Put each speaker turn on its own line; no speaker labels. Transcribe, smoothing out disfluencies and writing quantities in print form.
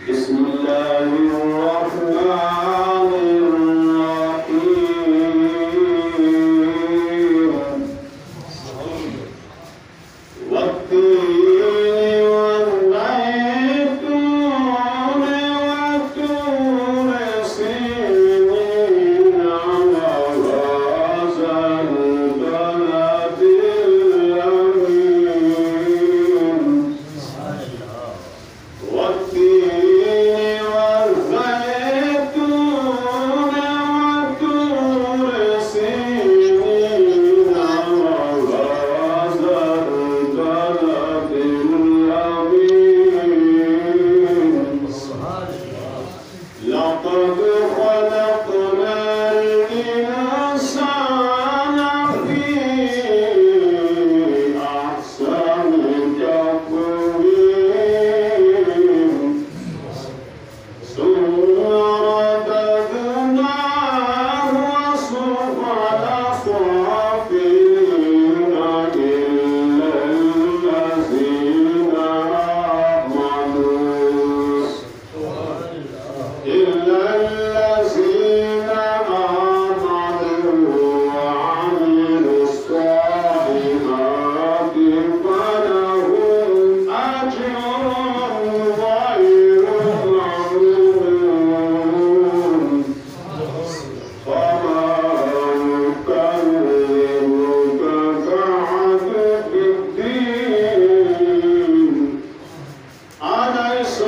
بسم الله الرحمن الرحيم والتين والزيتون وطور سينين وهذا البلد الأمين والتين والزيتون وطور سينين وهذا البلد الأمين لقد خلقنا الإنسان في أحسن تقويم ثم رددناه أسفل سافلين إلا الذين آمنوا وعملوا الصالحات فلهم أجر غير ممنون فما يكذبك بعد بالدين أليس